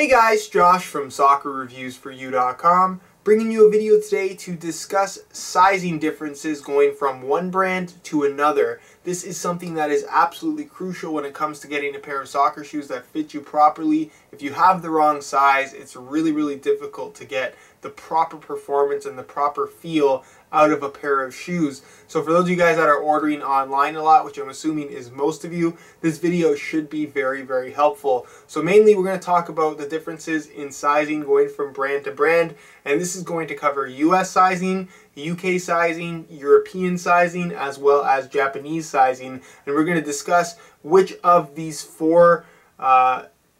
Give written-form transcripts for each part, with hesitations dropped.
Hey guys, Josh from SoccerReviewsForYou.com, bringing you a video today to discuss sizing differences going from one brand to another. This is something that is absolutely crucial when it comes to getting a pair of soccer shoes that fit you properly. If you have the wrong size, it's really difficult to get the proper performance and the proper feel out of a pair of shoes. So for those of you guys that are ordering online a lot, which I'm assuming is most of you, this video should be very helpful. So mainly we're going to talk about the differences in sizing going from brand to brand, and this is going to cover US sizing, UK sizing, European sizing, as well as Japanese sizing, and we're going to discuss which of these four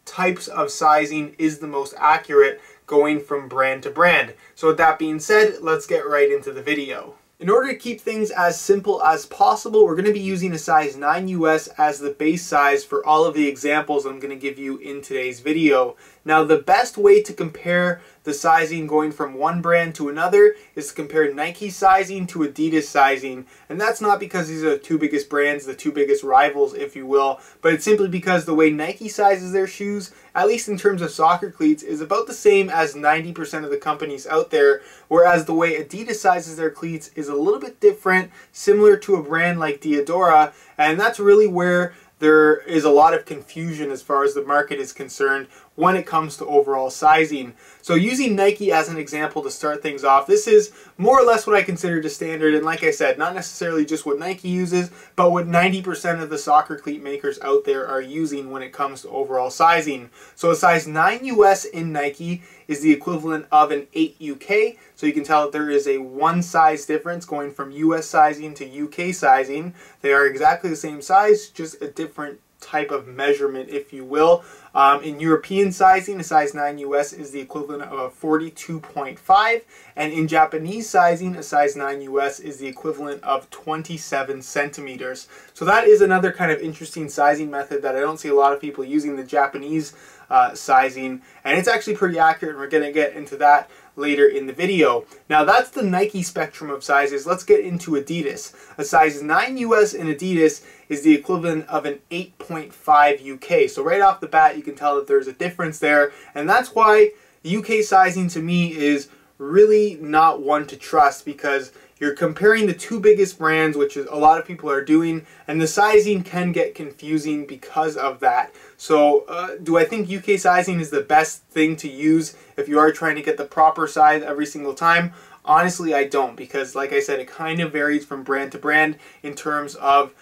types of sizing is the most accurate going from brand to brand. So with that being said, let's get right into the video. In order to keep things as simple as possible, we're going to be using a size 9 US as the base size for all of the examples I'm going to give you in today's video. Now, the best way to compare the sizing going from one brand to another is to compare Nike sizing to Adidas sizing. And that's not because these are the two biggest brands, the two biggest rivals, if you will, but it's simply because the way Nike sizes their shoes, at least in terms of soccer cleats, is about the same as 90% of the companies out there, whereas the way Adidas sizes their cleats is a little bit different, similar to a brand like Diadora, and that's really where there is a lot of confusion as far as the market is concerned when it comes to overall sizing. So using Nike as an example to start things off, this is more or less what I consider the standard, and like I said, not necessarily just what Nike uses, but what 90% of the soccer cleat makers out there are using when it comes to overall sizing. So a size 9 US in Nike is the equivalent of an 8 UK, so you can tell that there is a one size difference going from US sizing to UK sizing. They are exactly the same size, just a different type of measurement, if you will. In European sizing, a size 9 US is the equivalent of a 42.5, and in Japanese sizing, a size 9 US is the equivalent of 27 centimeters. So that is another kind of interesting sizing method that I don't see a lot of people using, the Japanese sizing, and it's actually pretty accurate, and we're going to get into that later in the video. Now that's the Nike spectrum of sizes. Let's get into Adidas. A size 9 US in Adidas is the equivalent of an 8.5 UK. So right off the bat you can tell that there's a difference there, and that's why UK sizing to me is really not one to trust, because you're comparing the two biggest brands, which is a lot of people are doing, and the sizing can get confusing because of that. So do I think UK sizing is the best thing to use if you are trying to get the proper size every single time? Honestly, I don't, because like I said, it kind of varies from brand to brand in terms of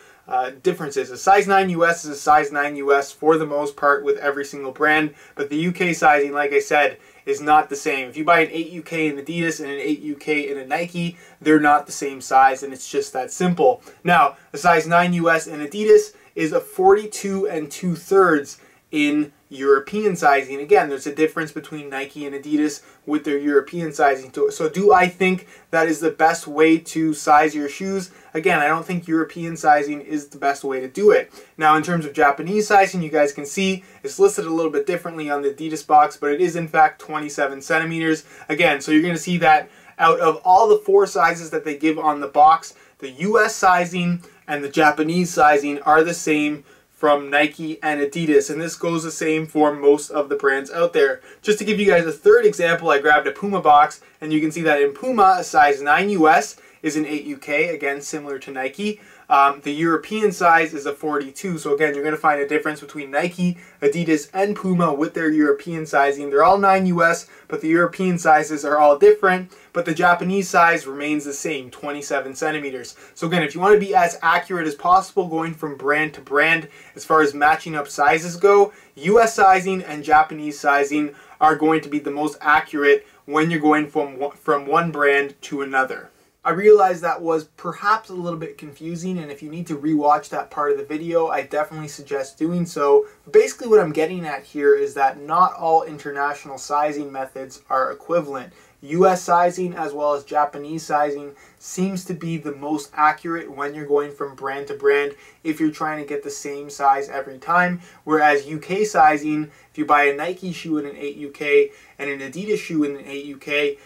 differences. A size 9 US is a size 9 US for the most part with every single brand, but the UK sizing, like I said, is not the same. If you buy an 8 UK in Adidas and an 8 UK in a Nike, they're not the same size, and it's just that simple. Now, a size 9 US in Adidas is a 42 2/3 in European sizing. Again, there's a difference between Nike and Adidas with their European sizing to it. So do I think that is the best way to size your shoes? Again, I don't think European sizing is the best way to do it. Now, in terms of Japanese sizing, you guys can see it's listed a little bit differently on the Adidas box, but it is in fact 27 centimeters. Again, so you're going to see that out of all the four sizes that they give on the box, the US sizing and the Japanese sizing are the same from Nike and Adidas, and this goes the same for most of the brands out there. Just to give you guys a third example, I grabbed a Puma box, and you can see that in Puma, a size 9 US is an 8 UK, again similar to Nike. The European size is a 42, so again, you're going to find a difference between Nike, Adidas, and Puma with their European sizing. They're all 9 US, but the European sizes are all different, but the Japanese size remains the same, 27 centimeters. So again, if you want to be as accurate as possible going from brand to brand as far as matching up sizes go, US sizing and Japanese sizing are going to be the most accurate when you're going from one brand to another. I realize that was perhaps a little bit confusing, and if you need to rewatch that part of the video, I definitely suggest doing so. But basically what I'm getting at here is that not all international sizing methods are equivalent. US sizing as well as Japanese sizing seems to be the most accurate when you're going from brand to brand if you're trying to get the same size every time, Whereas UK sizing, if you buy a Nike shoe in an 8 UK and an Adidas shoe in an 8 UK,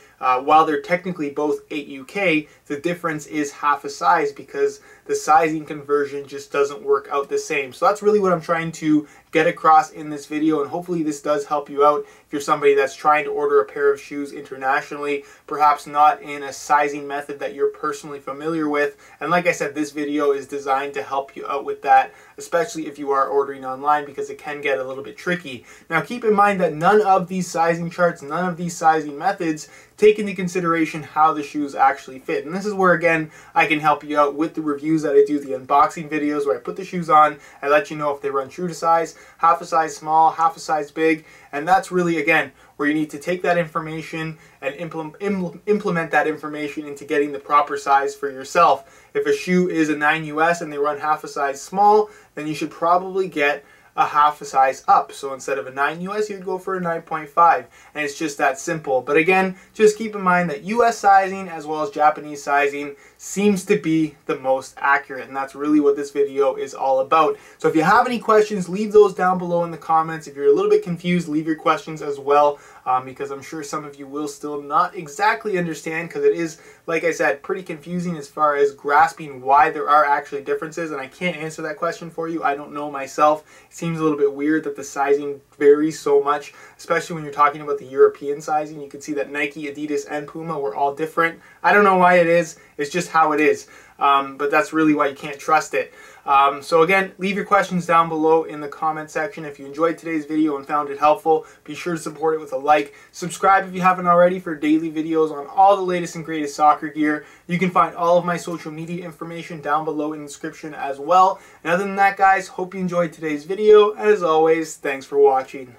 while they're technically both 8 UK, the difference is half a size because the sizing conversion just doesn't work out the same. So that's really what I'm trying to get across in this video, and hopefully this does help you out if you're somebody that's trying to order a pair of shoes internationally, perhaps not in a sizing method that you're personally familiar with. And like I said, this video is designed to help you out with that, especially if you are ordering online, because it can get a little bit tricky. Now keep in mind that none of these sizing charts, none of these sizing methods take into consideration how the shoes actually fit. And this is where, again, I can help you out with the reviews that I do, the unboxing videos where I put the shoes on, I let you know if they run true to size, half a size small, half a size big, and that's really, again, where you need to take that information and implement that information into getting the proper size for yourself. If a shoe is a 9 US and they run half a size small, then you should probably get a half a size up. So instead of a 9 US, you'd go for a 9.5, and it's just that simple. But again, just keep in mind that US sizing as well as Japanese sizing seems to be the most accurate, and that's really what this video is all about. So if you have any questions, leave those down below in the comments. If you're a little bit confused, leave your questions as well, because I'm sure some of you will still not exactly understand, because it is, like I said, pretty confusing as far as grasping why there are actually differences, and I can't answer that question for you. I don't know myself. It seems a little bit weird that the sizing varies so much, especially when you're talking about the European sizing. You can see that Nike, Adidas, and Puma were all different. I don't know why it is. It's just how it is. But that's really why you can't trust it. So again, leave your questions down below in the comment section. If you enjoyed today's video and found it helpful, be sure to support it with a like. Subscribe if you haven't already for daily videos on all the latest and greatest soccer gear. You can find all of my social media information down below in the description as well. And other than that, guys, hope you enjoyed today's video. As always, thanks for watching.